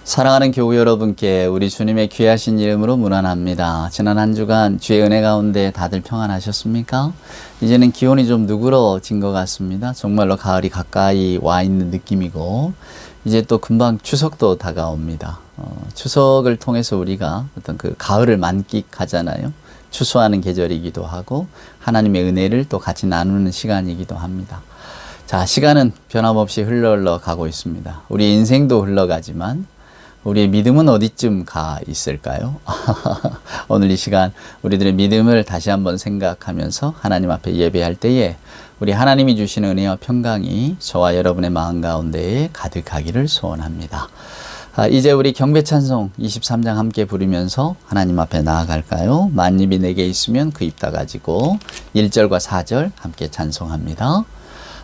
사랑하는 교우 여러분께 우리 주님의 귀하신 이름으로 문안합니다. 지난 한 주간 주의 은혜 가운데 다들 평안하셨습니까? 이제는 기온이 좀 누그러진 것 같습니다. 정말로 가을이 가까이 와 있는 느낌이고 이제 또 금방 추석도 다가옵니다. 추석을 통해서 우리가 어떤 그 가을을 만끽하잖아요. 추수하는 계절이기도 하고 하나님의 은혜를 또 같이 나누는 시간이기도 합니다. 자, 시간은 변함없이 흘러가고 있습니다. 우리 인생도 흘러가지만 우리의 믿음은 어디쯤 가 있을까요? 오늘 이 시간 우리들의 믿음을 다시 한번 생각하면서 하나님 앞에 예배할 때에 우리 하나님이 주시는 은혜와 평강이 저와 여러분의 마음 가운데에 가득하기를 소원합니다. 이제 우리 경배 찬송 23장 함께 부르면서 하나님 앞에 나아갈까요? 만입이 내게 있으면 그 입 다 가지고 1절과 4절 함께 찬송합니다.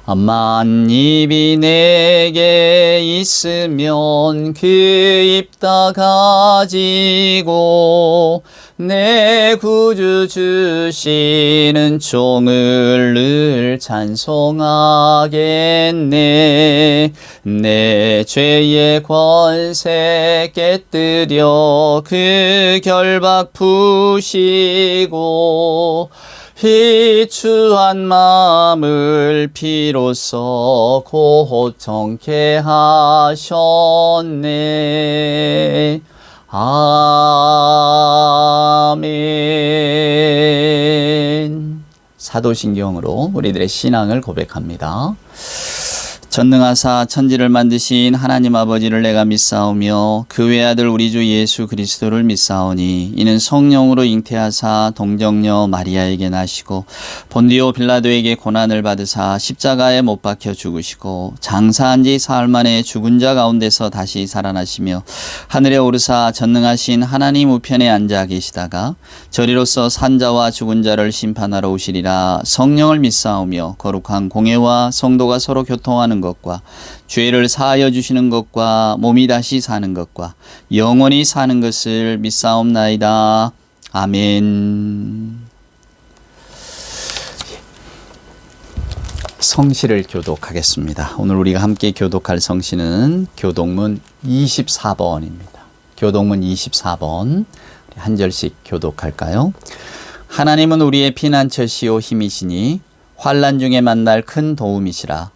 만입이 내게 있으면 그 입 다 가지고 내 구주 주시는 종을 늘 찬송하겠네. 내 죄의 권세 깨뜨려 그 결박 푸시고 비추한 마음을 피로써 곧 정케 하셨네. 아멘. 사도신경으로 우리들의 신앙을 고백합니다. 전능하사 천지를 만드신 하나님 아버지를 내가 믿사오며 그 외아들 우리 주 예수 그리스도를 믿사오니 이는 성령으로 잉태하사 동정녀 마리아에게 나시고 본디오 빌라도에게 고난을 받으사 십자가에 못 박혀 죽으시고 장사한 지 사흘 만에 죽은 자 가운데서 다시 살아나시며 하늘에 오르사 전능하신 하나님 우편에 앉아 계시다가 저리로서 산자와 죽은 자를 심판하러 오시리라. 성령을 믿사오며 거룩한 공예와 성도가 서로 교통하는 것과 죄를 사하여 주시는 것과 몸이 다시 사는 것과 영원히 사는 것을 믿사옵나이다. 아멘. 성시를 교독하겠습니다. 오늘 우리가 함께 교독할 성시는 교독문 24번입니다. 교독문 24번 한 절씩 교독할까요? 하나님은 우리의 피난처시오 힘이시니 환난 중에 만날 큰 도움이시라.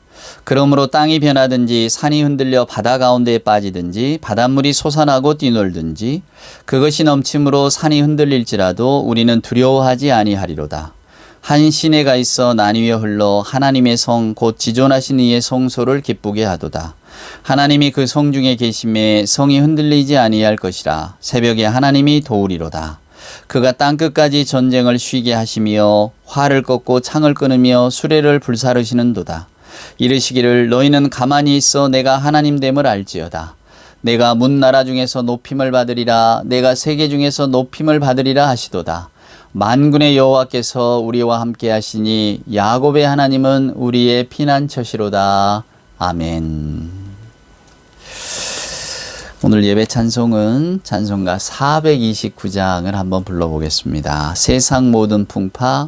그러므로 땅이 변하든지 산이 흔들려 바다 가운데에 빠지든지 바닷물이 솟아나고 뛰놀든지 그것이 넘침으로 산이 흔들릴지라도 우리는 두려워하지 아니하리로다. 한 시내가 있어 나뉘어 흘러 하나님의 성 곧 지존하신 이의 성소를 기쁘게 하도다. 하나님이 그 성 중에 계심에 성이 흔들리지 아니할 것이라. 새벽에 하나님이 도우리로다. 그가 땅끝까지 전쟁을 쉬게 하시며 활을 꺾고 창을 끊으며 수레를 불사르시는도다. 이르시기를 너희는 가만히 있어 내가 하나님됨을 알지어다. 내가 문 나라 중에서 높임을 받으리라. 내가 세계 중에서 높임을 받으리라 하시도다. 만군의 여호와께서 우리와 함께 하시니 야곱의 하나님은 우리의 피난처시로다. 아멘. 오늘 예배 찬송은 찬송가 429장을 한번 불러보겠습니다. 세상 모든 풍파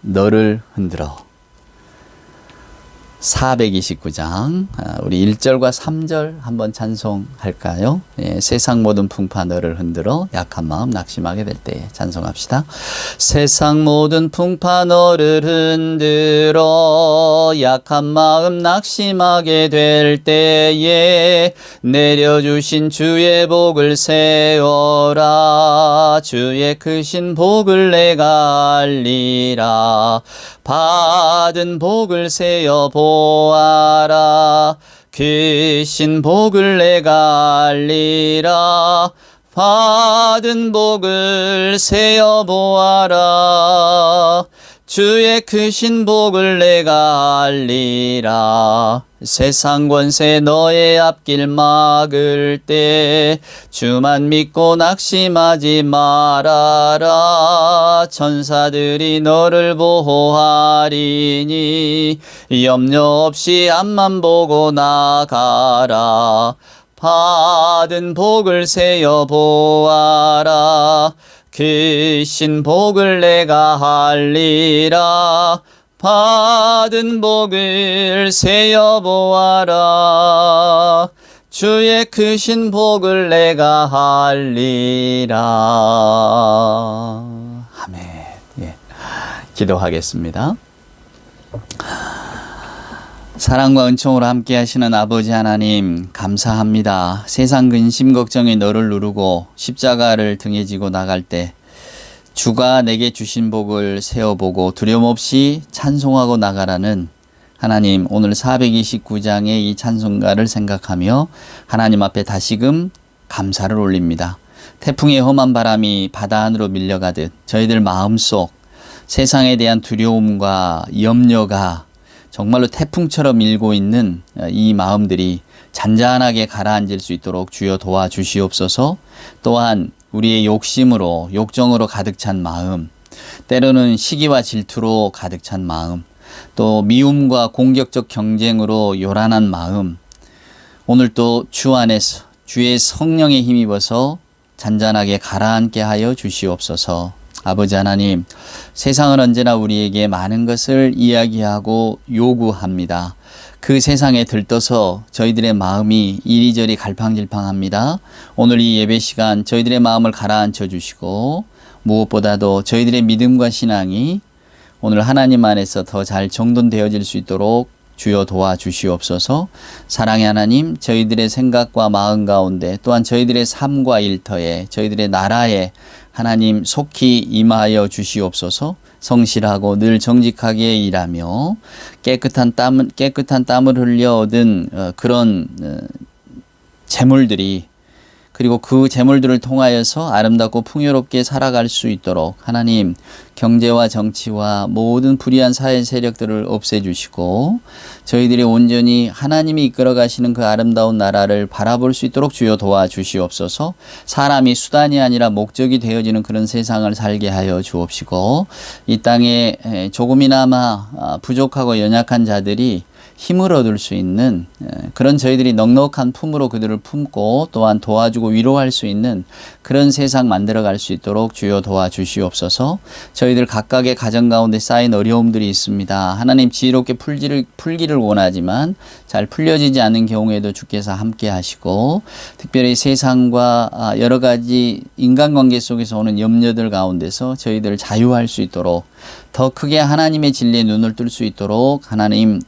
너를 흔들어. 429장 우리 1절과 3절 한번 찬송할까요? 예, 세상 모든 풍파 너를 흔들어 약한 마음 낙심하게 될 때 찬송합시다. 세상 모든 풍파 너를 흔들어 약한 마음 낙심하게 될 때에 내려주신 주의 복을 세워라. 주의 크신 복을 내가 알리라. 받은 복을 세어 보아라. 크신 복을 내가 알리라. 받은 복을 세어 보아라. 주의 크신 복을 내가 알리라. 세상 권세 너의 앞길 막을 때 주만 믿고 낙심하지 말아라. 천사들이 너를 보호하리니 염려 없이 앞만 보고 나가라. 받은 복을 세어 보아라. 크신 복을 내가 알리라. 받은 복을 세어 보아라. 주의 크신 복을 내가 할리라. 아멘. 예. 기도하겠습니다. 사랑과 은총으로 함께 하시는 아버지 하나님 감사합니다. 세상 근심 걱정이 너를 누르고 십자가를 등에 지고 나갈 때 주가 내게 주신 복을 세어보고 두려움 없이 찬송하고 나가라는 하나님, 오늘 429장의 이 찬송가를 생각하며 하나님 앞에 다시금 감사를 올립니다. 태풍의 험한 바람이 바다 안으로 밀려가듯 저희들 마음속 세상에 대한 두려움과 염려가 정말로 태풍처럼 밀고 있는 이 마음들이 잔잔하게 가라앉을 수 있도록 주여 도와주시옵소서. 또한 우리의 욕심으로 욕정으로 가득 찬 마음, 때로는 시기와 질투로 가득 찬 마음, 또 미움과 공격적 경쟁으로 요란한 마음, 오늘 또 주 안에서 주의 성령에 힘입어서 잔잔하게 가라앉게 하여 주시옵소서. 아버지 하나님, 세상은 언제나 우리에게 많은 것을 이야기하고 요구합니다. 그 세상에 들떠서 저희들의 마음이 이리저리 갈팡질팡합니다. 오늘 이 예배 시간 저희들의 마음을 가라앉혀 주시고 무엇보다도 저희들의 믿음과 신앙이 오늘 하나님 안에서 더 잘 정돈되어질 수 있도록 주여 도와주시옵소서. 사랑의 하나님, 저희들의 생각과 마음 가운데 또한 저희들의 삶과 일터에 저희들의 나라에 하나님 속히 임하여 주시옵소서. 성실하고 늘 정직하게 일하며 깨끗한 땀을 흘려 얻은 그런 재물들이, 그리고 그 재물들을 통하여서 아름답고 풍요롭게 살아갈 수 있도록 하나님 경제와 정치와 모든 불의한 사회 세력들을 없애주시고 저희들이 온전히 하나님이 이끌어 가시는 그 아름다운 나라를 바라볼 수 있도록 주여 도와주시옵소서. 사람이 수단이 아니라 목적이 되어지는 그런 세상을 살게 하여 주옵시고 이 땅에 조금이나마 부족하고 연약한 자들이 힘을 얻을 수 있는 그런 저희들이 넉넉한 품으로 그들을 품고 또한 도와주고 위로할 수 있는 그런 세상 만들어갈 수 있도록 주여 도와주시옵소서. 저희들 각각의 가정 가운데 쌓인 어려움들이 있습니다. 하나님 지혜롭게 풀기를 원하지만 잘 풀려지지 않는 경우에도 주께서 함께 하시고 특별히 세상과 여러 가지 인간관계 속에서 오는 염려들 가운데서 저희들 자유할 수 있도록 더 크게 하나님의 진리에 눈을 뜰 수 있도록 하나님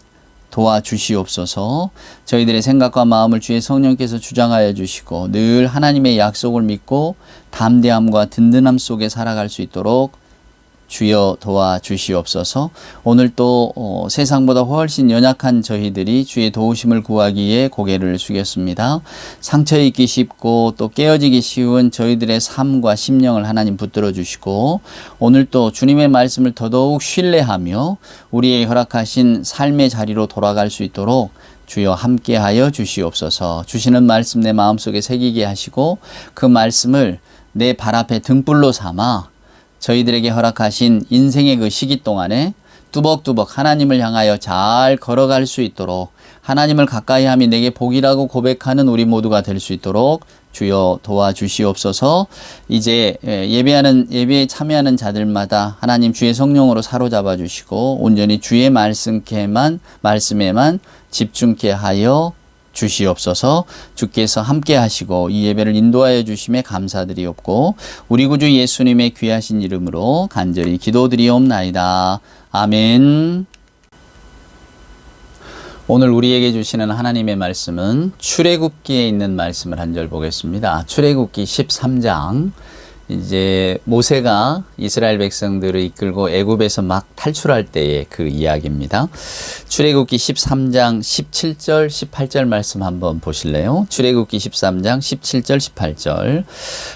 도와주시옵소서. 저희들의 생각과 마음을 주의 성령께서 주장하여 주시고 늘 하나님의 약속을 믿고 담대함과 든든함 속에 살아갈 수 있도록 주여 도와주시옵소서. 오늘 또 세상보다 훨씬 연약한 저희들이 주의 도우심을 구하기에 고개를 숙였습니다. 상처 입기 쉽고 또 깨어지기 쉬운 저희들의 삶과 심령을 하나님 붙들어 주시고 오늘 또 주님의 말씀을 더더욱 신뢰하며 우리의 허락하신 삶의 자리로 돌아갈 수 있도록 주여 함께하여 주시옵소서. 주시는 말씀 내 마음속에 새기게 하시고 그 말씀을 내 발 앞에 등불로 삼아 저희들에게 허락하신 인생의 그 시기 동안에 뚜벅뚜벅 하나님을 향하여 잘 걸어갈 수 있도록 하나님을 가까이 함이 내게 복이라고 고백하는 우리 모두가 될 수 있도록 주여 도와주시옵소서. 이제 예배에 참여하는 자들마다 하나님 주의 성령으로 사로잡아 주시고 온전히 주의 말씀에만 집중케 하여 주시옵소서. 주께서 함께 하시고 이 예배를 인도하여 주심에 감사드리옵고 우리 구주 예수님의 귀하신 이름으로 간절히 기도드리옵나이다. 아멘. 오늘 우리에게 주시는 하나님의 말씀은 출애굽기에 있는 말씀을 한 절 보겠습니다. 출애굽기 13장. 이제 모세가 이스라엘 백성들을 이끌고 애굽에서 막 탈출할 때의 그 이야기입니다. 출애굽기 13장 17절 18절 말씀 한번 보실래요? 출애굽기 13장 17절 18절.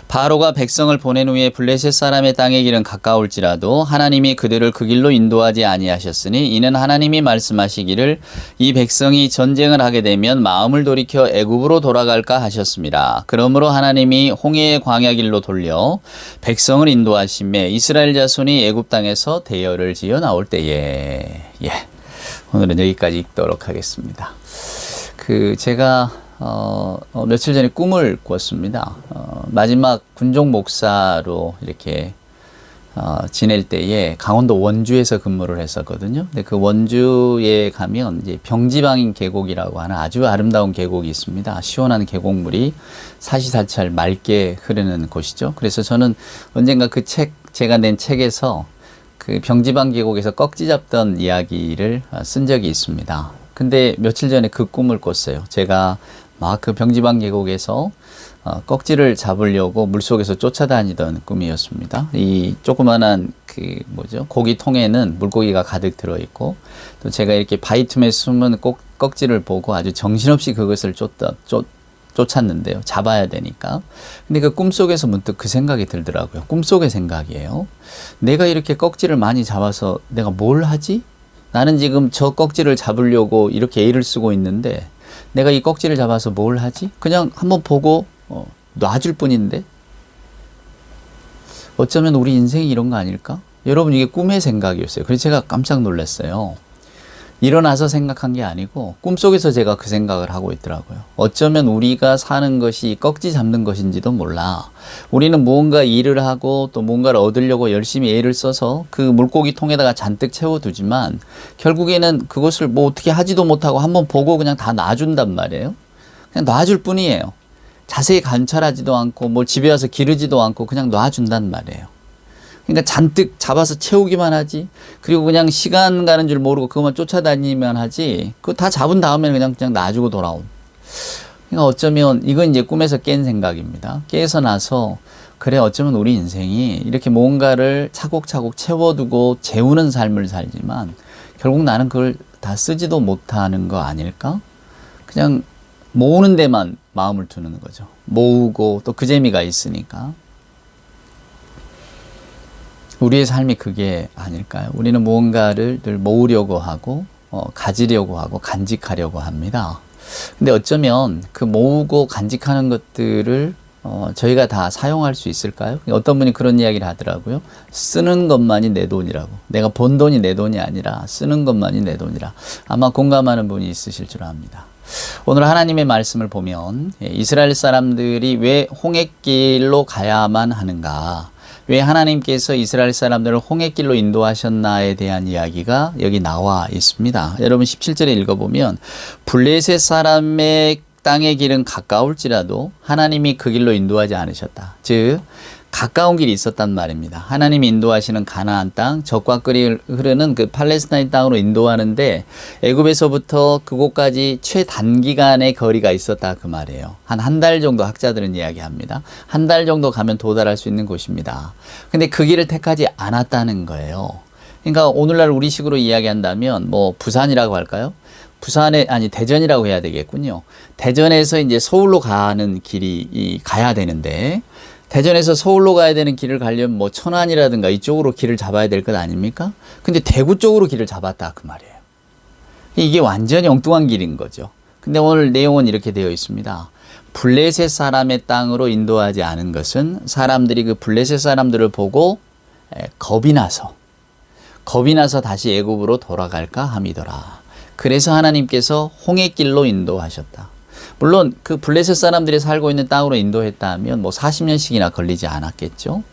바로가 백성을 보낸 후에 블레셋 사람의 땅의 길은 가까울지라도 하나님이 그들을 그 길로 인도하지 아니하셨으니 이는 하나님이 말씀하시기를 이 백성이 전쟁을 하게 되면 마음을 돌이켜 애굽으로 돌아갈까 하셨습니다. 그러므로 하나님이 홍해의 광야 길로 돌려 백성을 인도하시매 이스라엘 자손이 애굽 땅에서 대열을 지어 나올 때에 오늘은 여기까지 읽도록 하겠습니다. 제가 며칠 전에 꿈을 꿨습니다. 마지막 군종 목사로 이렇게 지낼 때에 강원도 원주에서 근무를 했었거든요. 근데 그 원주에 가면 이제 병지방인 계곡이라고 하는 아주 아름다운 계곡이 있습니다. 시원한 계곡물이 사시사철 맑게 흐르는 곳이죠. 그래서 저는 언젠가 제가 낸 책에서 그 병지방 계곡에서 꺽지 잡던 이야기를 쓴 적이 있습니다. 근데 며칠 전에 그 꿈을 꿨어요. 제가 막 그 병지방 계곡에서 꺽지를 잡으려고 물속에서 쫓아다니던 꿈이었습니다. 이 조그만한 고기 통에는 물고기가 가득 들어있고, 또 제가 이렇게 바위 틈에 숨은 꺽지를 보고 아주 정신없이 그것을 쫓았는데요. 잡아야 되니까. 근데 그 꿈속에서 문득 그 생각이 들더라고요. 꿈속의 생각이에요. 내가 이렇게 꺽지를 많이 잡아서 내가 뭘 하지? 나는 지금 저 꺽지를 잡으려고 이렇게 애를 쓰고 있는데 내가 이 꺽지를 잡아서 뭘 하지? 그냥 한번 보고 놔줄 뿐인데? 어쩌면 우리 인생이 이런 거 아닐까? 여러분, 이게 꿈의 생각이었어요. 그래서 제가 깜짝 놀랐어요. 일어나서 생각한 게 아니고 꿈속에서 제가 그 생각을 하고 있더라고요. 어쩌면 우리가 사는 것이 꺽지 잡는 것인지도 몰라. 우리는 무언가 일을 하고 또 뭔가를 얻으려고 열심히 애를 써서 그 물고기 통에다가 잔뜩 채워두지만 결국에는 그것을 뭐 어떻게 하지도 못하고 한번 보고 그냥 다 놔준단 말이에요. 그냥 놔줄 뿐이에요. 자세히 관찰하지도 않고 뭐 집에 와서 기르지도 않고 그냥 놔준단 말이에요. 그러니까 잔뜩 잡아서 채우기만 하지. 그리고 그냥 시간 가는 줄 모르고 그것만 쫓아다니면 하지. 그거 다 잡은 다음에는 그냥 놔주고 돌아온. 그러니까 어쩌면 이건 이제 꿈에서 깬 생각입니다. 깨서 나서 그래, 어쩌면 우리 인생이 이렇게 뭔가를 차곡차곡 채워두고 재우는 삶을 살지만 결국 나는 그걸 다 쓰지도 못하는 거 아닐까? 그냥 모으는 데만 마음을 두는 거죠. 모으고 또 그 재미가 있으니까. 우리의 삶이 그게 아닐까요? 우리는 무언가를 늘 모으려고 하고 가지려고 하고 간직하려고 합니다. 근데 어쩌면 그 모으고 간직하는 것들을 저희가 다 사용할 수 있을까요? 어떤 분이 그런 이야기를 하더라고요. 쓰는 것만이 내 돈이라고. 내가 번 돈이 내 돈이 아니라 쓰는 것만이 내 돈이라. 아마 공감하는 분이 있으실 줄 압니다. 오늘 하나님의 말씀을 보면 이스라엘 사람들이 왜 홍해길로 가야만 하는가, 왜 하나님께서 이스라엘 사람들을 홍해길로 인도하셨나에 대한 이야기가 여기 나와 있습니다. 여러분 17절에 읽어보면 블레셋 사람의 땅의 길은 가까울지라도 하나님이 그 길로 인도하지 않으셨다. 즉 가까운 길이 있었단 말입니다. 하나님이 인도하시는 가나안 땅, 적과 꿀이 흐르는 그 팔레스타인 땅으로 인도하는데 애굽에서부터 그곳까지 최단기간의 거리가 있었다 그 말이에요. 한 달 정도 학자들은 이야기합니다. 한 달 정도 가면 도달할 수 있는 곳입니다. 근데 그 길을 택하지 않았다는 거예요. 그러니까 오늘날 우리식으로 이야기한다면 뭐 부산이라고 할까요? 대전이라고 해야 되겠군요. 대전에서 이제 서울로 가는 길이 가야 되는데 대전에서 서울로 가야 되는 길을 가려면 뭐 천안이라든가 이쪽으로 길을 잡아야 될 것 아닙니까? 근데 대구 쪽으로 길을 잡았다 그 말이에요. 이게 완전히 엉뚱한 길인 거죠. 근데 오늘 내용은 이렇게 되어 있습니다. 블레셋 사람의 땅으로 인도하지 않은 것은 사람들이 그 블레셋 사람들을 보고 겁이 나서 다시 애굽으로 돌아갈까 함이더라. 그래서 하나님께서 홍해길로 인도하셨다. 물론 그 블레셋 사람들이 살고 있는 땅으로 인도했다면 뭐 40년씩이나 걸리지 않았겠죠.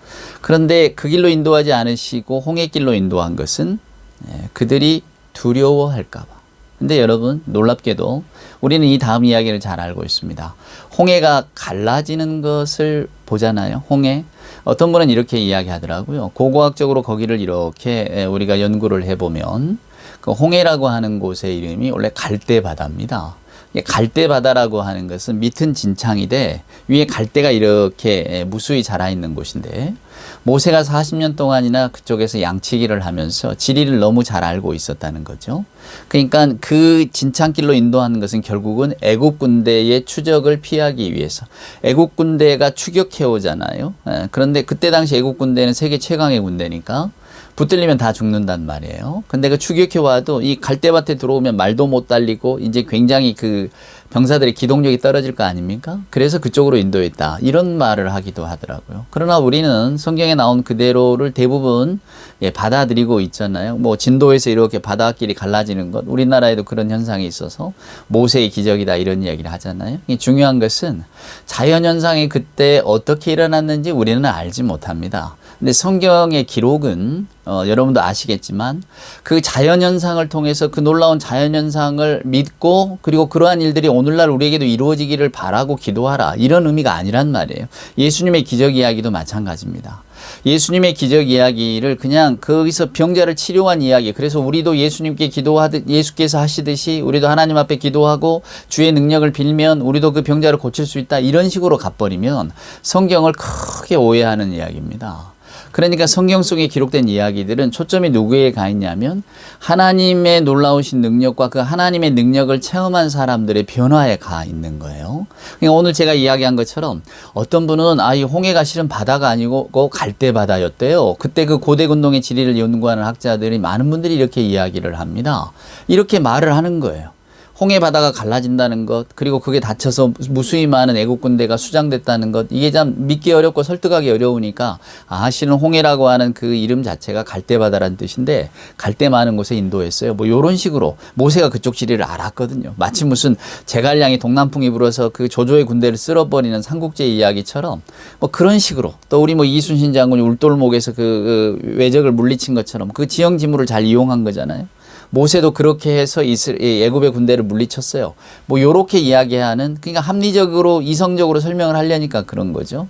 그런데 그 길로 인도하지 않으시고 홍해길로 인도한 것은 그들이 두려워할까 봐. 근데 여러분 놀랍게도 우리는 이 다음 이야기를 잘 알고 있습니다. 홍해가 갈라지는 것을 보잖아요. 홍해. 어떤 분은 이렇게 이야기하더라고요. 고고학적으로 거기를 이렇게 우리가 연구를 해보면 그 홍해라고 하는 곳의 이름이 원래 갈대바다입니다. 갈대바다라고 하는 것은 밑은 진창이되 위에 갈대가 이렇게 무수히 자라 있는 곳인데 모세가 40년 동안이나 그쪽에서 양치기를 하면서 지리를 너무 잘 알고 있었다는 거죠. 그러니까 그 진창길로 인도하는 것은 결국은 애국 군대의 추적을 피하기 위해서. 애국 군대가 추격해 오잖아요. 그런데 그때 당시 애국 군대는 세계 최강의 군대니까 붙들리면 다 죽는단 말이에요. 근데 그 추격해 와도 이 갈대밭에 들어오면 말도 못 달리고 이제 굉장히 그 병사들의 기동력이 떨어질 거 아닙니까? 그래서 그쪽으로 인도했다. 이런 말을 하기도 하더라고요. 그러나 우리는 성경에 나온 그대로를 대부분 받아들이고 있잖아요. 뭐 진도에서 이렇게 바닷길이 갈라지는 것, 우리나라에도 그런 현상이 있어서 모세의 기적이다 이런 이야기를 하잖아요. 중요한 것은 자연현상이 그때 어떻게 일어났는지 우리는 알지 못합니다. 근데 성경의 기록은 여러분도 아시겠지만 그 자연현상을 통해서 그 놀라운 자연현상을 믿고 그리고 그러한 일들이 오늘날 우리에게도 이루어지기를 바라고 기도하라 이런 의미가 아니란 말이에요. 예수님의 기적 이야기도 마찬가지입니다. 예수님의 기적 이야기를 그냥 거기서 병자를 치료한 이야기, 그래서 우리도 예수님께 예수께서 하시듯이 우리도 하나님 앞에 기도하고 주의 능력을 빌면 우리도 그 병자를 고칠 수 있다 이런 식으로 가버리면 성경을 크게 오해하는 이야기입니다. 그러니까 성경 속에 기록된 이야기들은 초점이 누구에 가 있냐면 하나님의 놀라우신 능력과 그 하나님의 능력을 체험한 사람들의 변화에 가 있는 거예요. 그러니까 오늘 제가 이야기한 것처럼 어떤 분은 이 홍해가 실은 바다가 아니고 갈대바다였대요. 그때 그 고대근동의 지리를 연구하는 학자들이 많은 분들이 이렇게 이야기를 합니다. 이렇게 말을 하는 거예요. 홍해 바다가 갈라진다는 것, 그리고 그게 닫혀서 무수히 많은 애국 군대가 수장됐다는 것, 이게 참 믿기 어렵고 설득하기 어려우니까 실은 홍해라고 하는 그 이름 자체가 갈대바다라는 뜻인데 갈대 많은 곳에 인도했어요. 뭐 이런 식으로 모세가 그쪽 지리를 알았거든요. 마치 무슨 제갈량이 동남풍이 불어서 그 조조의 군대를 쓸어버리는 삼국지 이야기처럼 뭐 그런 식으로, 또 우리 뭐 이순신 장군이 울돌목에서 그 외적을 물리친 것처럼 그 지형지물을 잘 이용한 거잖아요. 모세도 그렇게 해서 애굽의 군대를 물리쳤어요. 뭐 요렇게 이야기하는, 그러니까 합리적으로 이성적으로 설명을 하려니까 그런 거죠.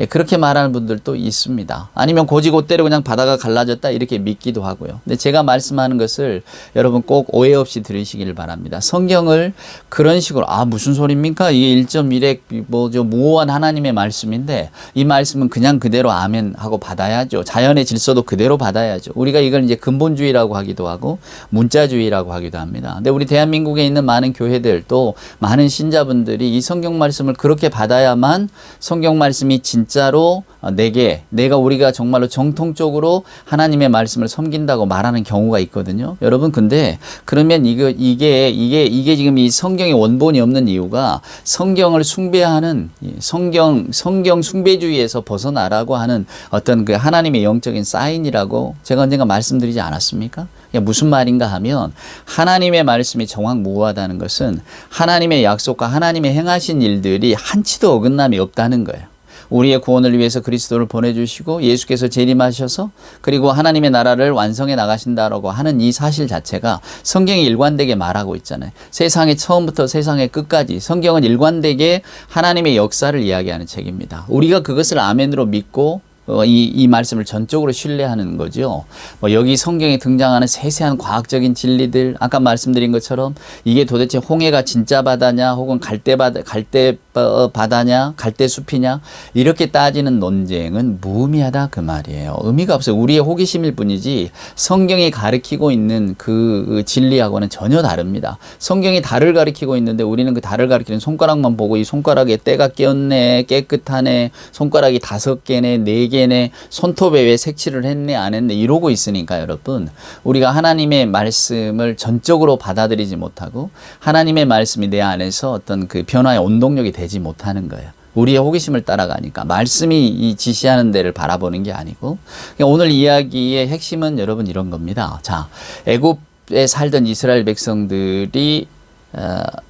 그렇게 말하는 분들도 있습니다. 아니면 고지고대로 그냥 바다가 갈라졌다 이렇게 믿기도 하고요. 근데 제가 말씀하는 것을 여러분 꼭 오해 없이 들으시기를 바랍니다. 성경을 그런 식으로 무슨 소리입니까? 이게 1.1획 뭐죠 무오한 하나님의 말씀인데 이 말씀은 그냥 그대로 아멘 하고 받아야죠. 자연의 질서도 그대로 받아야죠. 우리가 이걸 이제 근본주의라고 하기도 하고 문자주의라고 하기도 합니다. 근데 우리 대한민국에 있는 많은 교회들 또 많은 신자분들이 이 성경 말씀을 그렇게 받아야만 성경 말씀이 진짜로 우리가 정말로 정통적으로 하나님의 말씀을 섬긴다고 말하는 경우가 있거든요. 여러분, 근데 그러면 이게 지금 이 성경의 원본이 없는 이유가 성경을 숭배하는 성경 숭배주의에서 벗어나라고 하는 어떤 그 하나님의 영적인 사인이라고 제가 언젠가 말씀드리지 않았습니까? 무슨 말인가 하면 하나님의 말씀이 정확무고하다는 것은 하나님의 약속과 하나님의 행하신 일들이 한치도 어긋남이 없다는 거예요. 우리의 구원을 위해서 그리스도를 보내주시고 예수께서 재림하셔서 그리고 하나님의 나라를 완성해 나가신다라고 하는 이 사실 자체가 성경이 일관되게 말하고 있잖아요. 세상의 처음부터 세상의 끝까지 성경은 일관되게 하나님의 역사를 이야기하는 책입니다. 우리가 그것을 아멘으로 믿고 이 말씀을 전적으로 신뢰하는 거죠. 여기 성경에 등장하는 세세한 과학적인 진리들, 아까 말씀드린 것처럼 이게 도대체 홍해가 진짜 바다냐, 혹은 갈대바다냐, 갈대숲이냐, 이렇게 따지는 논쟁은 무의미하다 그 말이에요. 의미가 없어요. 우리의 호기심일 뿐이지 성경이 가르치고 있는 그 진리하고는 전혀 다릅니다. 성경이 달을 가르치고 있는데 우리는 그 달을 가르치는 손가락만 보고 이 손가락에 때가 꼈네, 깨끗하네, 손가락이 5개네, 4개네, 손톱에 왜 색칠을 했네 안 했네 이러고 있으니까 여러분, 우리가 하나님의 말씀을 전적으로 받아들이지 못하고 하나님의 말씀이 내 안에서 어떤 그 변화의 원동력이 되지 못하는 거예요. 우리의 호기심을 따라가니까 말씀이 이 지시하는 데를 바라보는 게 아니고. 오늘 이야기의 핵심은 여러분 이런 겁니다. 자, 애굽에 살던 이스라엘 백성들이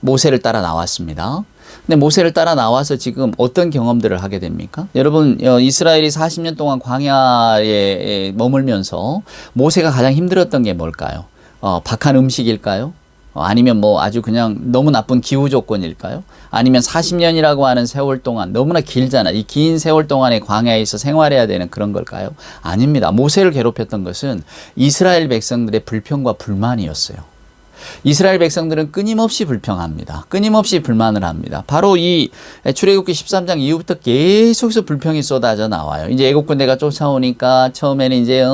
모세를 따라 나왔습니다. 근데 모세를 따라 나와서 지금 어떤 경험들을 하게 됩니까? 여러분, 이스라엘이 40년 동안 광야에 머물면서 모세가 가장 힘들었던 게 뭘까요? 박한 음식일까요? 아니면 뭐 아주 그냥 너무 나쁜 기후 조건일까요? 아니면 40년이라고 하는 세월 동안, 너무나 길잖아. 이 긴 세월 동안에 광야에서 생활해야 되는 그런 걸까요? 아닙니다. 모세를 괴롭혔던 것은 이스라엘 백성들의 불평과 불만이었어요. 이스라엘 백성들은 끊임없이 불평합니다. 끊임없이 불만을 합니다. 바로 이 출애굽기 13장 이후부터 계속해서 불평이 쏟아져 나와요. 이제 애국 군대가 쫓아오니까 처음에는 이제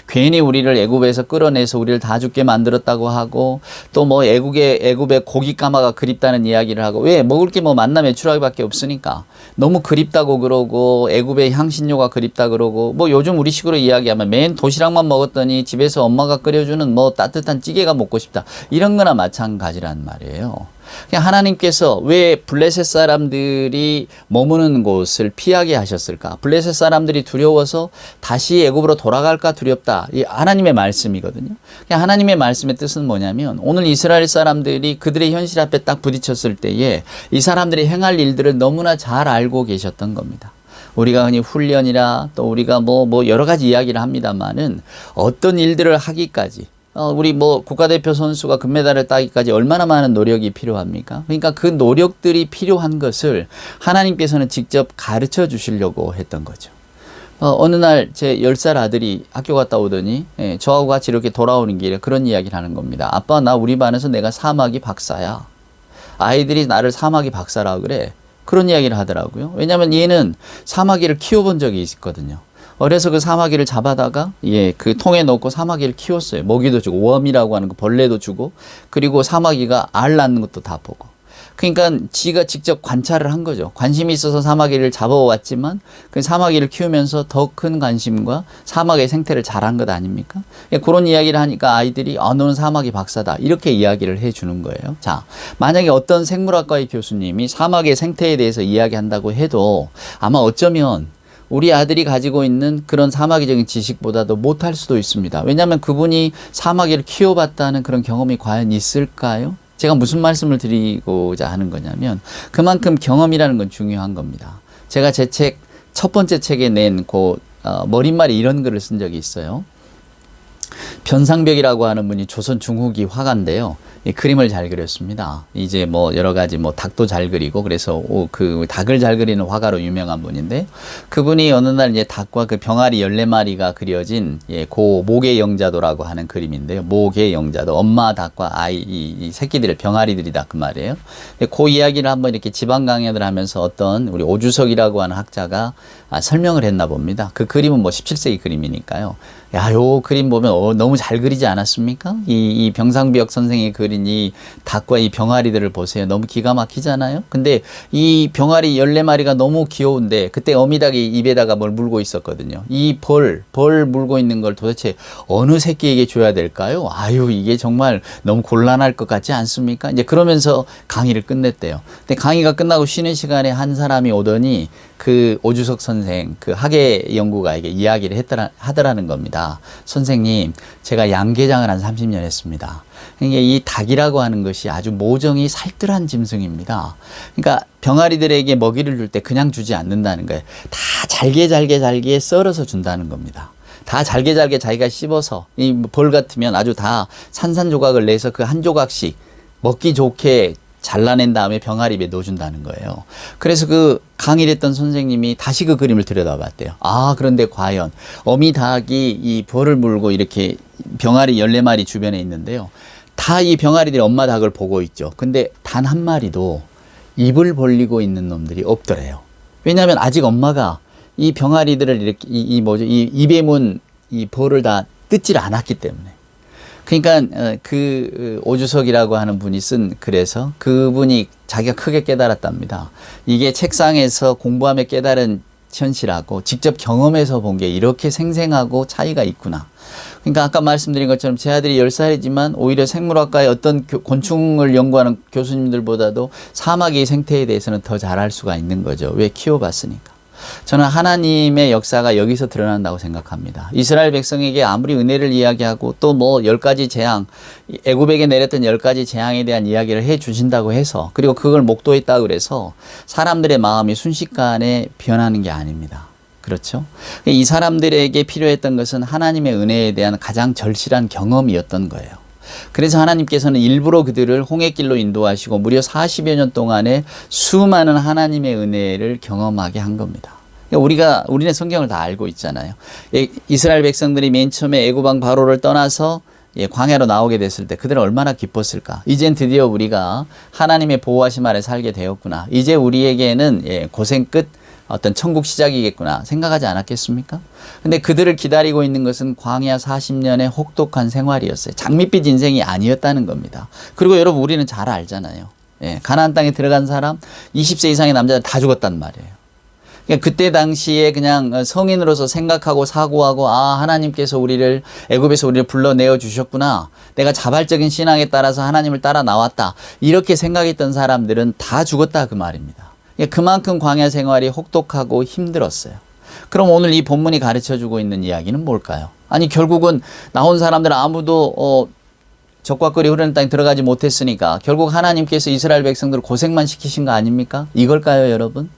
괜히 우리를 애굽에서 끌어내서 우리를 다 죽게 만들었다고 하고, 또 뭐 애굽의 고기 까마가 그립다는 이야기를 하고, 왜 먹을 게 뭐 만나 메추라기밖에 없으니까 너무 그립다고 그러고, 애굽의 향신료가 그립다 그러고, 뭐 요즘 우리 식으로 이야기하면 맨 도시락만 먹었더니 집에서 엄마가 끓여주는 뭐 따뜻한 찌개가 먹고 싶다, 이런 거나 마찬가지란 말이에요. 그냥 하나님께서 왜 블레셋 사람들이 머무는 곳을 피하게 하셨을까? 블레셋 사람들이 두려워서 다시 애굽으로 돌아갈까 두렵다. 이 하나님의 말씀이거든요. 그냥 하나님의 말씀의 뜻은 뭐냐면 오늘 이스라엘 사람들이 그들의 현실 앞에 딱 부딪혔을 때에 이 사람들이 행할 일들을 너무나 잘 알고 계셨던 겁니다. 우리가 흔히 훈련이라 또 우리가 뭐 여러 가지 이야기를 합니다만은 어떤 일들을 하기까지 우리 국가대표 선수가 금메달을 따기까지 얼마나 많은 노력이 필요합니까? 그러니까 그 노력들이 필요한 것을 하나님께서는 직접 가르쳐 주시려고 했던 거죠. 어느 날 제 10살 아들이 학교 갔다 오더니 저하고 같이 이렇게 돌아오는 길에 그런 이야기를 하는 겁니다. 아빠, 나 우리 반에서 내가 사마귀 박사야. 아이들이 나를 사마귀 박사라 그래. 그런 이야기를 하더라고요. 왜냐하면 얘는 사마귀를 키워본 적이 있거든요. 어려서 그 사마귀를 잡아다가 그 통에 넣고 사마귀를 키웠어요. 먹이도 주고 웜이라고 하는 거 벌레도 주고 그리고 사마귀가 알 낳는 것도 다 보고. 그러니까 지가 직접 관찰을 한 거죠. 관심이 있어서 사마귀를 잡아왔지만 그 사마귀를 키우면서 더 큰 관심과 사마귀의 생태를 잘한 것 아닙니까? 그런 이야기를 하니까 아이들이 너는 사마귀 박사다 이렇게 이야기를 해주는 거예요. 자, 만약에 어떤 생물학과의 교수님이 사마귀의 생태에 대해서 이야기한다고 해도 아마 어쩌면 우리 아들이 가지고 있는 그런 사마귀적인 지식보다도 못할 수도 있습니다. 왜냐하면 그분이 사마귀를 키워봤다는 그런 경험이 과연 있을까요? 제가 무슨 말씀을 드리고자 하는 거냐면 그만큼 경험이라는 건 중요한 겁니다. 제가 제 책, 첫 번째 책에 낸 머릿말에 이런 글을 쓴 적이 있어요. 변상벽이라고 하는 분이 조선 중후기 화가인데요. 이 그림을 잘 그렸습니다. 이제 여러 가지 닭도 잘 그리고 그래서 그 닭을 잘 그리는 화가로 유명한 분인데 그분이 어느 날 이제 닭과 그 병아리 14마리가 그려진 고 목의 영자도라고 하는 그림인데요. 목의 영자도 엄마 닭과 아이 이 새끼들을 병아리들이다 그 말이에요. 그 이야기를 한번 이렇게 지방 강연을 하면서 어떤 우리 오주석이라고 하는 학자가 설명을 했나 봅니다. 그 그림은 17세기 그림이니까요. 야, 요 그림 보면 너무 잘 그리지 않았습니까? 이 병상비역 선생이 그린 이 닭과 이 병아리들을 보세요. 너무 기가 막히잖아요. 근데 이 병아리 14마리가 너무 귀여운데 그때 어미닭이 입에다가 뭘 물고 있었거든요. 이 벌 물고 있는 걸 도대체 어느 새끼에게 줘야 될까요? 아유, 이게 정말 너무 곤란할 것 같지 않습니까? 이제 그러면서 강의를 끝냈대요. 근데 강의가 끝나고 쉬는 시간에 한 사람이 오더니 그 오주석 선생, 그 학예 연구가에게 이야기를 하더라는 겁니다. 선생님, 제가 양계장을 한 30년 했습니다. 그러니까 이 닭이라고 하는 것이 아주 모정이 살뜰한 짐승입니다. 그러니까 병아리들에게 먹이를 줄 때 그냥 주지 않는다는 거예요. 다 잘게 썰어서 준다는 겁니다. 다 잘게 자기가 씹어서 이 벌 같으면 아주 다 산산조각을 내서 그 한 조각씩 먹기 좋게 잘라낸 다음에 병아리 입에 넣어준다는 거예요. 그래서 그 강의를 했던 선생님이 다시 그 그림을 들여다봤대요. 그런데 과연 어미 닭이 이 벌을 물고 이렇게 병아리 14마리 주변에 있는데요. 다 이 병아리들이 엄마 닭을 보고 있죠. 근데 단 한 마리도 입을 벌리고 있는 놈들이 없더래요. 왜냐하면 아직 엄마가 이 병아리들을 이렇게 이 입에 문 이 벌을 다 뜯질 않았기 때문에. 그러니까 그 오주석이라고 하는 분이 쓴 글에서 그분이 자기가 크게 깨달았답니다. 이게 책상에서 공부하며 깨달은 현실하고 직접 경험해서 본 게 이렇게 생생하고 차이가 있구나. 그러니까 아까 말씀드린 것처럼 제 아들이 10살이지만 오히려 생물학과의 어떤 곤충을 연구하는 교수님들보다도 사마귀 생태에 대해서는 더 잘할 수가 있는 거죠. 왜? 키워봤으니까. 저는 하나님의 역사가 여기서 드러난다고 생각합니다. 이스라엘 백성에게 아무리 은혜를 이야기하고 또 10가지 재앙, 애굽에게 내렸던 10가지 재앙에 대한 이야기를 해 주신다고 해서 그리고 그걸 목도했다고 그래서 사람들의 마음이 순식간에 변하는 게 아닙니다. 그렇죠? 이 사람들에게 필요했던 것은 하나님의 은혜에 대한 가장 절실한 경험이었던 거예요. 그래서 하나님께서는 일부러 그들을 홍해길로 인도하시고 무려 40여 년 동안에 수많은 하나님의 은혜를 경험하게 한 겁니다. 우리는 성경을 다 알고 있잖아요. 이스라엘 백성들이 맨 처음에 애굽 왕 바로를 떠나서 광야로 나오게 됐을 때 그들은 얼마나 기뻤을까. 이젠 드디어 우리가 하나님의 보호하심 아래 살게 되었구나. 이제 우리에게는 고생 끝 어떤 천국 시작이겠구나 생각하지 않았겠습니까? 근데 그들을 기다리고 있는 것은 광야 40년의 혹독한 생활이었어요. 장밋빛 인생이 아니었다는 겁니다. 그리고 여러분 우리는 잘 알잖아요. 가나안 땅에 들어간 사람 20세 이상의 남자들 다 죽었단 말이에요. 그러니까 그때 당시에 그냥 성인으로서 생각하고 사고하고 하나님께서 애굽에서 우리를 불러내어 주셨구나. 내가 자발적인 신앙에 따라서 하나님을 따라 나왔다. 이렇게 생각했던 사람들은 다 죽었다 그 말입니다. 그러니까 그만큼 광야 생활이 혹독하고 힘들었어요. 그럼 오늘 이 본문이 가르쳐주고 있는 이야기는 뭘까요? 아니 결국은 나온 사람들 아무도 적과 꿀이 흐르는 땅에 들어가지 못했으니까 결국 하나님께서 이스라엘 백성들을 고생만 시키신 거 아닙니까? 이걸까요, 여러분?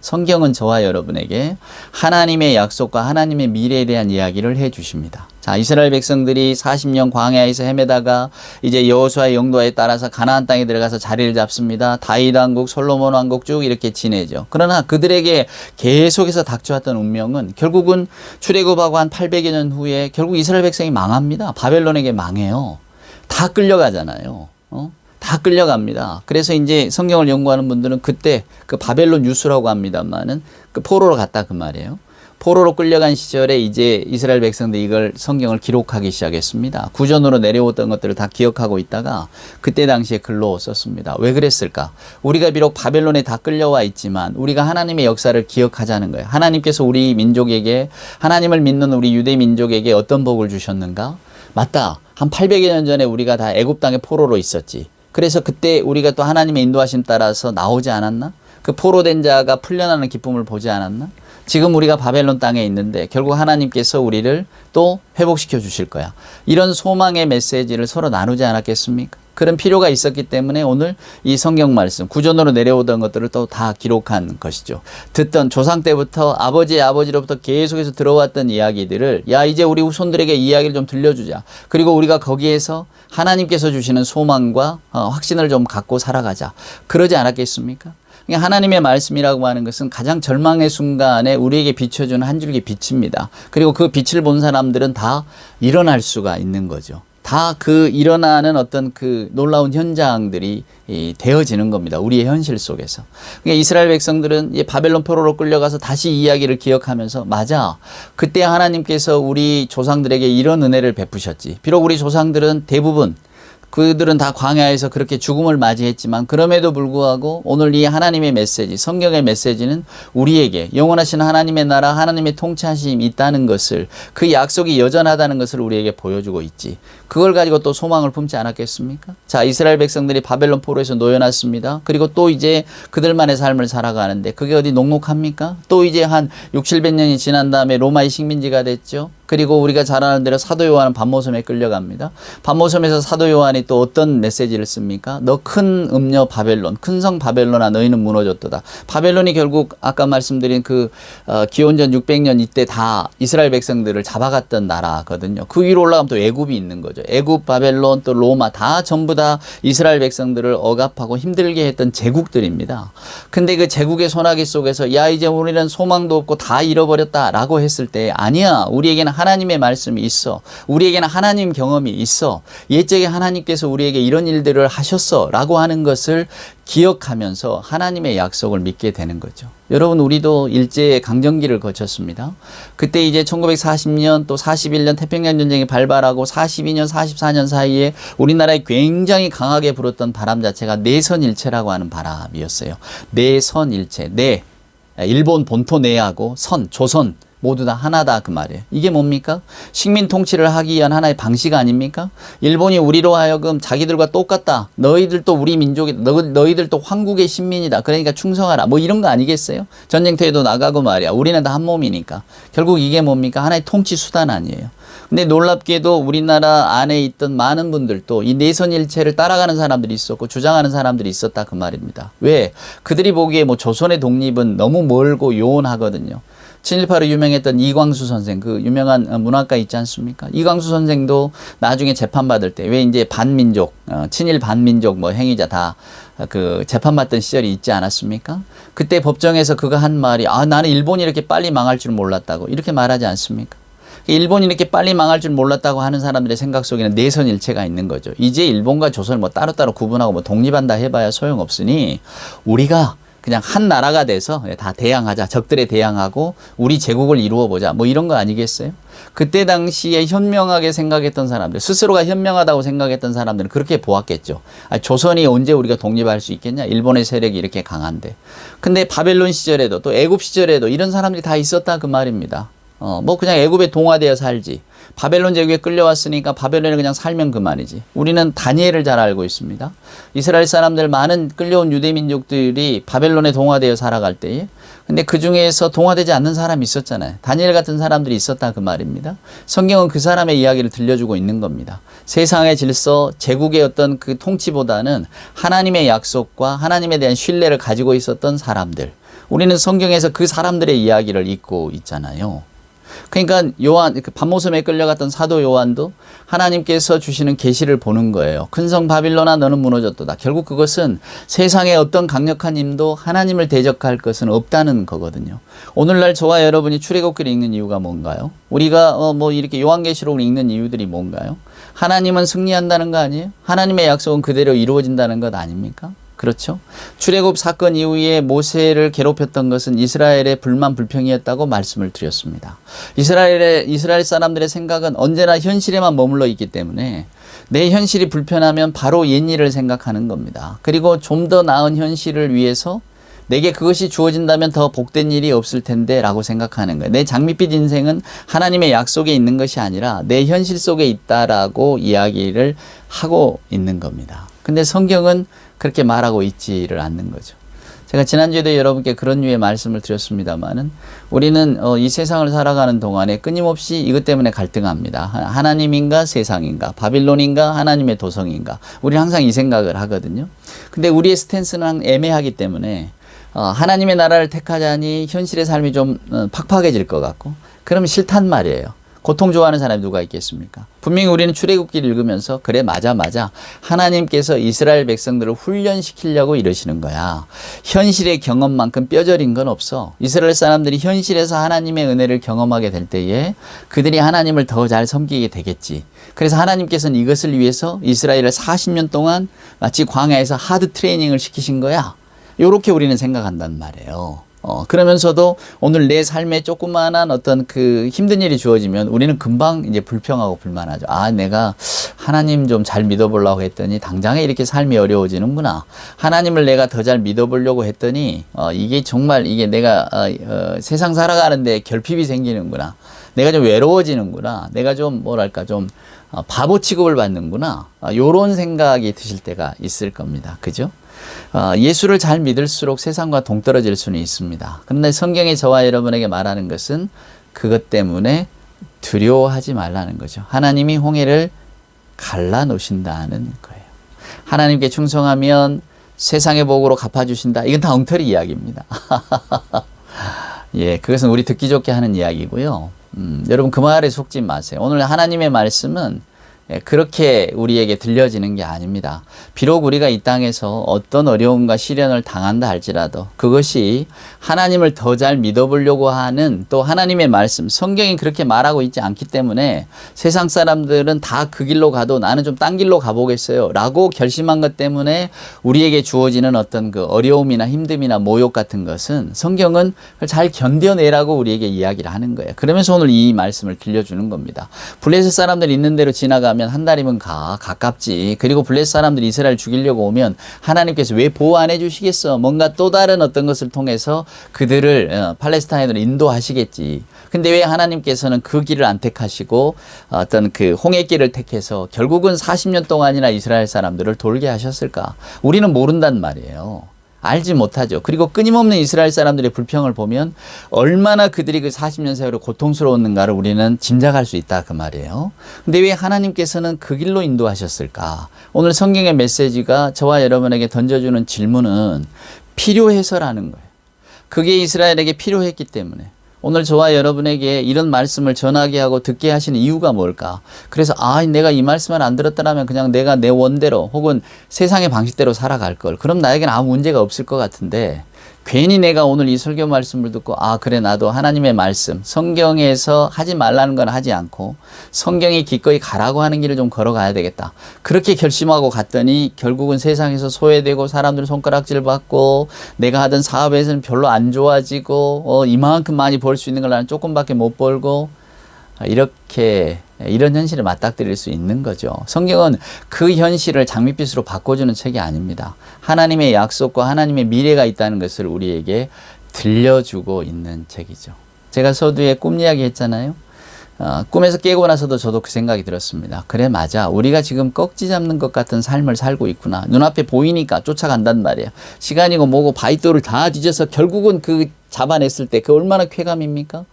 성경은 저와 여러분에게 하나님의 약속과 하나님의 미래에 대한 이야기를 해 주십니다. 자, 이스라엘 백성들이 40년 광야에서 헤매다가 이제 여호수아의 영도에 따라서 가나안 땅에 들어가서 자리를 잡습니다. 다윗 왕국, 솔로몬 왕국 쭉 이렇게 지내죠. 그러나 그들에게 계속해서 닥쳐왔던 운명은 결국은 출애굽하고 한 800여 년 후에 결국 이스라엘 백성이 망합니다. 바벨론에게 망해요. 다 끌려가잖아요. 다 끌려갑니다. 그래서 이제 성경을 연구하는 분들은 그때 그 바벨론 유수라고 합니다만은 그 포로로 갔다 그 말이에요. 포로로 끌려간 시절에 이제 이스라엘 백성들이 이걸 성경을 기록하기 시작했습니다. 구전으로 내려오던 것들을 다 기억하고 있다가 그때 당시에 글로 썼습니다. 왜 그랬을까? 우리가 비록 바벨론에 다 끌려와 있지만 우리가 하나님의 역사를 기억하자는 거예요. 하나님께서 우리 민족에게 하나님을 믿는 우리 유대 민족에게 어떤 복을 주셨는가? 맞다. 한 800여 년 전에 우리가 다 애굽 땅에 포로로 있었지. 그래서 그때 우리가 또 하나님의 인도하심 따라서 나오지 않았나? 그 포로된 자가 풀려나는 기쁨을 보지 않았나? 지금 우리가 바벨론 땅에 있는데 결국 하나님께서 우리를 또 회복시켜 주실 거야. 이런 소망의 메시지를 서로 나누지 않았겠습니까? 그런 필요가 있었기 때문에 오늘 이 성경 말씀, 구전으로 내려오던 것들을 또 다 기록한 것이죠. 듣던 조상 때부터 아버지의 아버지로부터 계속해서 들어왔던 이야기들을 이제 우리 후손들에게 이야기를 좀 들려주자. 그리고 우리가 거기에서 하나님께서 주시는 소망과 확신을 좀 갖고 살아가자. 그러지 않았겠습니까? 하나님의 말씀이라고 하는 것은 가장 절망의 순간에 우리에게 비춰주는 한 줄기 빛입니다. 그리고 그 빛을 본 사람들은 다 일어날 수가 있는 거죠. 다 그 일어나는 어떤 그 놀라운 현장들이 되어지는 겁니다. 우리의 현실 속에서. 그러니까 이스라엘 백성들은 바벨론 포로로 끌려가서 다시 이야기를 기억하면서 맞아. 그때 하나님께서 우리 조상들에게 이런 은혜를 베푸셨지. 비록 우리 조상들은 대부분 그들은 다 광야에서 그렇게 죽음을 맞이했지만 그럼에도 불구하고 오늘 이 하나님의 메시지, 성경의 메시지는 우리에게 영원하신 하나님의 나라, 하나님의 통치하심이 있다는 것을, 그 약속이 여전하다는 것을 우리에게 보여주고 있지. 그걸 가지고 또 소망을 품지 않았겠습니까? 자, 이스라엘 백성들이 바벨론 포로에서 놓여놨습니다. 그리고 또 이제 그들만의 삶을 살아가는데 그게 어디 녹록합니까? 또 이제 한 600~700년이 지난 다음에 로마의 식민지가 됐죠. 그리고 우리가 잘 아는 대로 사도 요한은 반모섬에 끌려갑니다. 반모섬에서 사도 요한이 또 어떤 메시지를 씁니까? 너 큰 음녀 바벨론, 큰 성 바벨론아 너희는 무너졌도다. 바벨론이 결국 아까 말씀드린 그 기원전 600년 이때 다 이스라엘 백성들을 잡아갔던 나라거든요. 그 위로 올라가면 또 애굽이 있는 거죠. 애굽, 바벨론, 또 로마 다 전부 다 이스라엘 백성들을 억압하고 힘들게 했던 제국들입니다. 근데 그 제국의 소나기 속에서 이제 우리는 소망도 없고 다 잃어버렸다라고 했을 때 아니야. 우리에게는 하나님의 말씀이 있어. 우리에게는 하나님 경험이 있어. 옛적에 하나님께서 우리에게 이런 일들을 하셨어 라고 하는 것을 기억하면서 하나님의 약속을 믿게 되는 거죠. 여러분, 우리도 일제의 강점기를 거쳤습니다. 그때 이제 1940년 또 41년 태평양 전쟁이 발발하고 42년, 44년 사이에 우리나라에 굉장히 강하게 불었던 바람 자체가 내선일체라고 하는 바람이었어요. 내선일체, 일본 본토 내하고 조선 모두 다 하나다 그 말이에요. 이게 뭡니까? 식민 통치를 하기 위한 하나의 방식 아닙니까? 일본이 우리로 하여금 자기들과 똑같다. 너희들도 우리 민족이다. 너희들도 황국의 신민이다. 그러니까 충성하라. 뭐 이런 거 아니겠어요? 전쟁터에도 나가고 말이야. 우리는 다 한 몸이니까. 결국 이게 뭡니까? 하나의 통치 수단 아니에요. 근데 놀랍게도 우리나라 안에 있던 많은 분들도 이 내선일체를 따라가는 사람들이 있었고 주장하는 사람들이 있었다 그 말입니다. 왜? 그들이 보기에 뭐 조선의 독립은 너무 멀고 요원하거든요. 친일파로 유명했던 이광수 선생, 그 유명한 문학가 있지 않습니까? 이광수 선생도 나중에 재판받을 때, 왜 이제 반민족, 친일 반민족 뭐 행위자 다 그 재판받던 시절이 있지 않았습니까? 그때 법정에서 그가 한 말이, 나는 일본이 이렇게 빨리 망할 줄 몰랐다고, 이렇게 말하지 않습니까? 일본이 이렇게 빨리 망할 줄 몰랐다고 하는 사람들의 생각 속에는 내선일체가 있는 거죠. 이제 일본과 조선을 뭐 따로따로 구분하고 뭐 독립한다 해봐야 소용없으니 우리가 그냥 한 나라가 돼서 다 대항하자. 적들에 대항하고 우리 제국을 이루어 보자. 뭐 이런 거 아니겠어요? 그때 당시에 현명하게 생각했던 사람들, 스스로가 현명하다고 생각했던 사람들은 그렇게 보았겠죠. 조선이 언제 우리가 독립할 수 있겠냐? 일본의 세력이 이렇게 강한데. 근데 바벨론 시절에도 또 애굽 시절에도 이런 사람들이 다 있었다 그 말입니다. 뭐 그냥 애굽에 동화되어 살지. 바벨론 제국에 끌려왔으니까 바벨론에 그냥 살면 그만이지. 우리는 다니엘을 잘 알고 있습니다. 이스라엘 사람들 많은 끌려온 유대 민족들이 바벨론에 동화되어 살아갈 때에 근데 그 중에서 동화되지 않는 사람이 있었잖아요. 다니엘 같은 사람들이 있었다 그 말입니다. 성경은 그 사람의 이야기를 들려주고 있는 겁니다. 세상의 질서, 제국의 어떤 그 통치보다는 하나님의 약속과 하나님에 대한 신뢰를 가지고 있었던 사람들. 우리는 성경에서 그 사람들의 이야기를 읽고 있잖아요. 그러니까 요한, 밤모섬에 끌려갔던 사도 요한도 하나님께서 주시는 계시를 보는 거예요. 큰 성 바빌론아 너는 무너졌도다. 결국 그것은 세상의 어떤 강력한 힘도 하나님을 대적할 것은 없다는 거거든요. 오늘날 저와 여러분이 출애굽기를 읽는 이유가 뭔가요? 우리가 뭐 이렇게 요한계시록을 읽는 이유들이 뭔가요? 하나님은 승리한다는 거 아니에요? 하나님의 약속은 그대로 이루어진다는 것 아닙니까? 그렇죠? 출애굽 사건 이후에 모세를 괴롭혔던 것은 이스라엘의 불만 불평이었다고 말씀을 드렸습니다. 이스라엘 사람들의 생각은 언제나 현실에만 머물러 있기 때문에 내 현실이 불편하면 바로 옛일을 생각하는 겁니다. 그리고 좀 더 나은 현실을 위해서 내게 그것이 주어진다면 더 복된 일이 없을 텐데 라고 생각하는 거예요. 내 장밋빛 인생은 하나님의 약속에 있는 것이 아니라 내 현실 속에 있다라고 이야기를 하고 있는 겁니다. 근데 성경은 그렇게 말하고 있지를 않는 거죠. 제가 지난주에도 여러분께 그런 류의 말씀을 드렸습니다만은 우리는 이 세상을 살아가는 동안에 끊임없이 이것 때문에 갈등합니다. 하나님인가 세상인가, 바빌론인가 하나님의 도성인가. 우리는 항상 이 생각을 하거든요. 근데 우리의 스탠스는 애매하기 때문에 하나님의 나라를 택하자니 현실의 삶이 좀 팍팍해질 것 같고 그러면 싫단 말이에요. 고통 좋아하는 사람이 누가 있겠습니까? 분명히 우리는 출애굽기를 읽으면서 그래 맞아 하나님께서 이스라엘 백성들을 훈련시키려고 이러시는 거야. 현실의 경험만큼 뼈저린 건 없어. 이스라엘 사람들이 현실에서 하나님의 은혜를 경험하게 될 때에 그들이 하나님을 더 잘 섬기게 되겠지. 그래서 하나님께서는 이것을 위해서 이스라엘을 40년 동안 마치 광야에서 하드 트레이닝을 시키신 거야. 요렇게 우리는 생각한단 말이에요. 그러면서도 오늘 내 삶에 조그마한 어떤 그 힘든 일이 주어지면 우리는 금방 이제 불평하고 불만하죠. 내가 하나님 좀 잘 믿어보려고 했더니 당장에 이렇게 삶이 어려워지는구나. 하나님을 내가 더 잘 믿어보려고 했더니 이게 정말 이게 내가 세상 살아가는데 결핍이 생기는구나. 내가 좀 외로워지는구나. 내가 좀 뭐랄까 좀 바보 취급을 받는구나. 요런 생각이 드실 때가 있을 겁니다. 그죠? 예수를 잘 믿을수록 세상과 동떨어질 수는 있습니다. 그런데 성경이 저와 여러분에게 말하는 것은 그것 때문에 두려워하지 말라는 거죠. 하나님이 홍해를 갈라놓으신다는 거예요. 하나님께 충성하면 세상의 복으로 갚아주신다. 이건 다 엉터리 이야기입니다. 예, 그것은 우리 듣기 좋게 하는 이야기고요. 여러분 그 말에 속지 마세요. 오늘 하나님의 말씀은 그렇게 우리에게 들려지는 게 아닙니다. 비록 우리가 이 땅에서 어떤 어려움과 시련을 당한다 할지라도 그것이 하나님을 더 잘 믿어보려고 하는 또 하나님의 말씀, 성경이 그렇게 말하고 있지 않기 때문에 세상 사람들은 다 그 길로 가도 나는 좀 딴 길로 가보겠어요 라고 결심한 것 때문에 우리에게 주어지는 어떤 그 어려움이나 힘듦이나 모욕 같은 것은 성경은 잘 견뎌내라고 우리에게 이야기를 하는 거예요. 그러면서 오늘 이 말씀을 들려주는 겁니다. 블레셋 사람들 있는 대로 지나가면 한 달이면 가깝지. 그리고 블레셋 사람들이 이스라엘 죽이려고 오면 하나님께서 왜 보호 안 해주시겠어? 뭔가 또 다른 어떤 것을 통해서 그들을 팔레스타인으로 인도하시겠지. 근데 왜 하나님께서는 그 길을 안 택하시고 어떤 그 홍해길을 택해서 결국은 40년 동안이나 이스라엘 사람들을 돌게 하셨을까? 우리는 모른단 말이에요. 알지 못하죠. 그리고 끊임없는 이스라엘 사람들의 불평을 보면 얼마나 그들이 그 40년 세월을 고통스러웠는가를 우리는 짐작할 수 있다 그 말이에요. 근데 왜 하나님께서는 그 길로 인도하셨을까? 오늘 성경의 메시지가 저와 여러분에게 던져주는 질문은 필요해서라는 거예요. 그게 이스라엘에게 필요했기 때문에. 오늘 저와 여러분에게 이런 말씀을 전하게 하고 듣게 하시는 이유가 뭘까? 그래서 내가 이 말씀을 안 들었더라면 그냥 내가 내 원대로 혹은 세상의 방식대로 살아갈 걸. 그럼 나에게는 아무 문제가 없을 것 같은데 괜히 내가 오늘 이 설교 말씀을 듣고 아 그래 나도 하나님의 말씀 성경에서 하지 말라는 건 하지 않고 성경이 기꺼이 가라고 하는 길을 좀 걸어가야 되겠다. 그렇게 결심하고 갔더니 결국은 세상에서 소외되고 사람들 손가락질 받고 내가 하던 사업에서는 별로 안 좋아지고 이만큼 많이 벌 수 있는 걸 나는 조금밖에 못 벌고 이렇게 이런 현실을 맞닥뜨릴 수 있는 거죠. 성경은 그 현실을 장밋빛으로 바꿔주는 책이 아닙니다. 하나님의 약속과 하나님의 미래가 있다는 것을 우리에게 들려주고 있는 책이죠. 제가 서두에 꿈 이야기 했잖아요. 꿈에서 깨고 나서도 저도 그 생각이 들었습니다. 그래 맞아. 우리가 지금 꺽지 잡는 것 같은 삶을 살고 있구나. 눈앞에 보이니까 쫓아간단 말이에요. 시간이고 뭐고 바위돌을 다 뒤져서 결국은 그 잡아냈을 때 그 얼마나 쾌감입니까?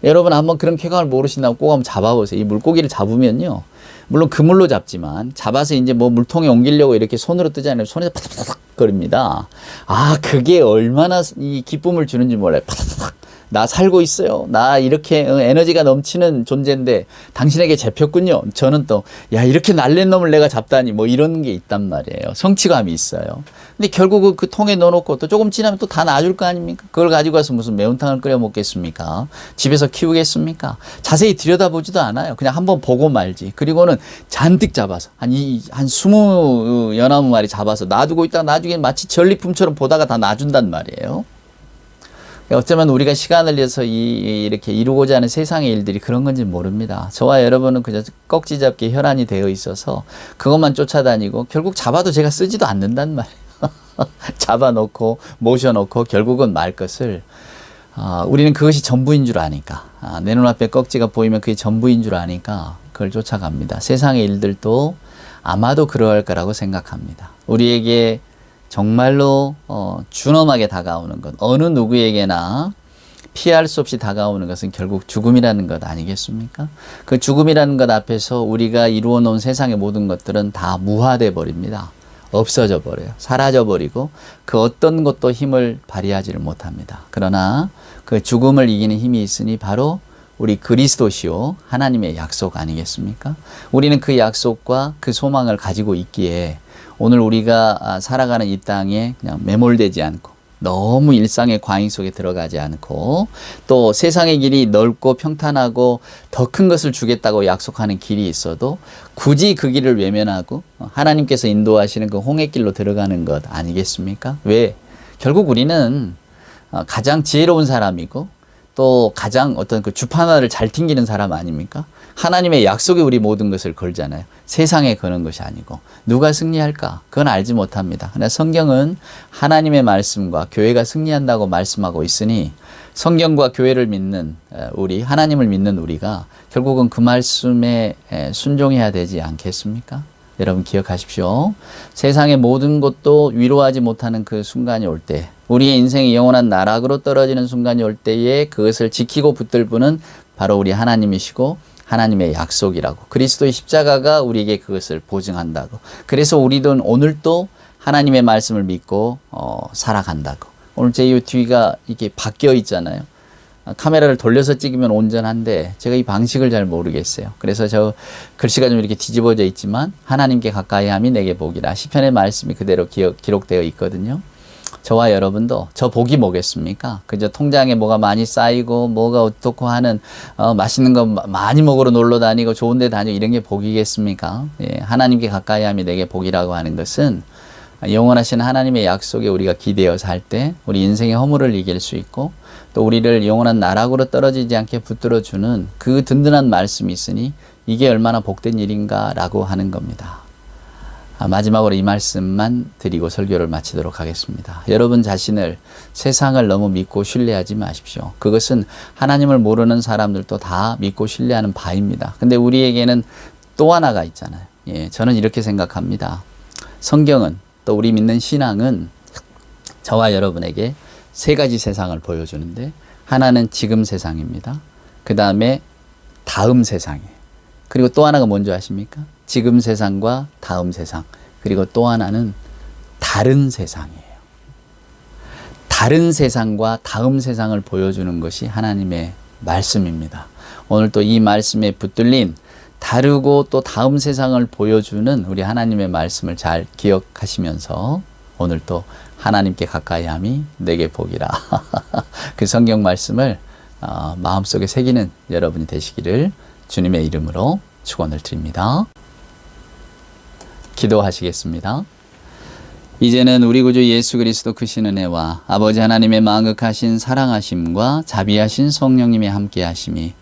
여러분 한번 그런 쾌감을 모르신다면 꼭 한번 잡아보세요. 이 물고기를 잡으면요. 물론 그물로 잡지만 잡아서 이제 뭐 물통에 옮기려고 이렇게 손으로 뜨잖아요. 손에서 파닥파닥 거립니다. 아, 그게 얼마나 이 기쁨을 주는지 몰라요. 파닥파닥. 나 살고 있어요. 나 이렇게 에너지가 넘치는 존재인데 당신에게 잡혔군요. 저는 또 야 이렇게 날랜 놈을 내가 잡다니 뭐 이런 게 있단 말이에요. 성취감이 있어요. 근데 결국은 그 통에 넣어놓고 또 조금 지나면 또 다 놔줄 거 아닙니까? 그걸 가지고 가서 무슨 매운탕을 끓여 먹겠습니까? 집에서 키우겠습니까? 자세히 들여다보지도 않아요. 그냥 한번 보고 말지. 그리고는 잔뜩 잡아서 한 20여나무 마리 잡아서 놔두고 있다가 나중에 마치 전리품처럼 보다가 다 놔준단 말이에요. 어쩌면 우리가 시간을 내서 이렇게 이루고자 하는 세상의 일들이 그런 건지 모릅니다. 저와 여러분은 그저 꺽지 잡기 혈안이 되어 있어서 그것만 쫓아다니고 결국 잡아도 제가 쓰지도 않는단 말이에요. 잡아놓고 모셔놓고 결국은 말 것을 우리는 그것이 전부인 줄 아니까 내 눈앞에 꺽지가 보이면 그게 전부인 줄 아니까 그걸 쫓아갑니다. 세상의 일들도 아마도 그러할 거라고 생각합니다. 우리에게 정말로 준엄하게 다가오는 것, 어느 누구에게나 피할 수 없이 다가오는 것은 결국 죽음이라는 것 아니겠습니까? 그 죽음이라는 것 앞에서 우리가 이루어 놓은 세상의 모든 것들은 다 무화돼 버립니다. 없어져 버려요. 사라져 버리고 그 어떤 것도 힘을 발휘하지를 못합니다. 그러나 그 죽음을 이기는 힘이 있으니 바로 우리 그리스도시요 하나님의 약속 아니겠습니까? 우리는 그 약속과 그 소망을 가지고 있기에 오늘 우리가 살아가는 이 땅에 그냥 매몰되지 않고 너무 일상의 과잉 속에 들어가지 않고 또 세상의 길이 넓고 평탄하고 더 큰 것을 주겠다고 약속하는 길이 있어도 굳이 그 길을 외면하고 하나님께서 인도하시는 그 홍해길로 들어가는 것 아니겠습니까? 왜? 결국 우리는 가장 지혜로운 사람이고 또 가장 어떤 그 주판화를 잘 튕기는 사람 아닙니까? 하나님의 약속에 우리 모든 것을 걸잖아요. 세상에 거는 것이 아니고 누가 승리할까? 그건 알지 못합니다. 그러나 성경은 하나님의 말씀과 교회가 승리한다고 말씀하고 있으니 성경과 교회를 믿는 우리, 하나님을 믿는 우리가 결국은 그 말씀에 순종해야 되지 않겠습니까? 여러분 기억하십시오. 세상의 모든 것도 위로하지 못하는 그 순간이 올 때, 우리의 인생이 영원한 나락으로 떨어지는 순간이 올 때에 그것을 지키고 붙들 분은 바로 우리 하나님이시고 하나님의 약속이라고, 그리스도의 십자가가 우리에게 그것을 보증한다고. 그래서 우리도 오늘도 하나님의 말씀을 믿고 살아간다고. 오늘 제 이 뒤가 이렇게 바뀌어 있잖아요. 카메라를 돌려서 찍으면 온전한데 제가 이 방식을 잘 모르겠어요. 그래서 저 글씨가 좀 이렇게 뒤집어져 있지만 하나님께 가까이 함이 내게 복이라, 시편의 말씀이 그대로 기록되어 있거든요. 저와 여러분도 저 복이 뭐겠습니까? 그저 통장에 뭐가 많이 쌓이고 뭐가 어떻고 하는 맛있는 거 많이 먹으러 놀러 다니고 좋은 데 다니고 이런 게 복이겠습니까? 예, 하나님께 가까이 함이 내게 복이라고 하는 것은 영원하신 하나님의 약속에 우리가 기대어 살 때 우리 인생의 허물을 이길 수 있고 또 우리를 영원한 나락으로 떨어지지 않게 붙들어주는 그 든든한 말씀이 있으니 이게 얼마나 복된 일인가 라고 하는 겁니다. 마지막으로 이 말씀만 드리고 설교를 마치도록 하겠습니다. 여러분 자신을 세상을 너무 믿고 신뢰하지 마십시오. 그것은 하나님을 모르는 사람들도 다 믿고 신뢰하는 바입니다. 근데 우리에게는 또 하나가 있잖아요. 예, 저는 이렇게 생각합니다. 성경은 또 우리 믿는 신앙은 저와 여러분에게 세 가지 세상을 보여주는데, 하나는 지금 세상입니다. 그 다음에 다음 세상이에요. 그리고 또 하나가 뭔지 아십니까? 지금 세상과 다음 세상, 그리고 또 하나는 다른 세상이에요. 다른 세상과 다음 세상을 보여주는 것이 하나님의 말씀입니다. 오늘 또 이 말씀에 붙들린 다르고 또 다음 세상을 보여주는 우리 하나님의 말씀을 잘 기억하시면서 오늘 또 하나님께 가까이함이 내게 복이라. 그 성경 말씀을 마음속에 새기는 여러분이 되시기를 주님의 이름으로 축원을 드립니다. 기도하시겠습니다. 이제는 우리 구주 예수 그리스도 크신 은혜와 아버지 하나님의 망극하신 사랑하심과 자비하신 성령님의 함께하심이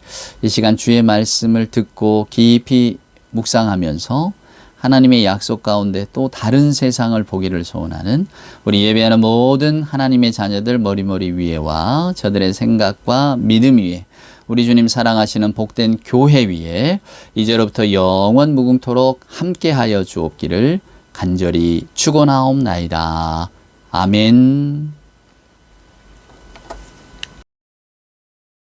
이 시간 주의 말씀을 듣고 깊이 묵상하면서 하나님의 약속 가운데 또 다른 세상을 보기를 소원하는 우리 예배하는 모든 하나님의 자녀들 머리머리 위에와 저들의 생각과 믿음 위에 우리 주님 사랑하시는 복된 교회 위에 이제로부터 영원 무궁토록 함께하여 주옵기를 간절히 축원하옵나이다. 아멘.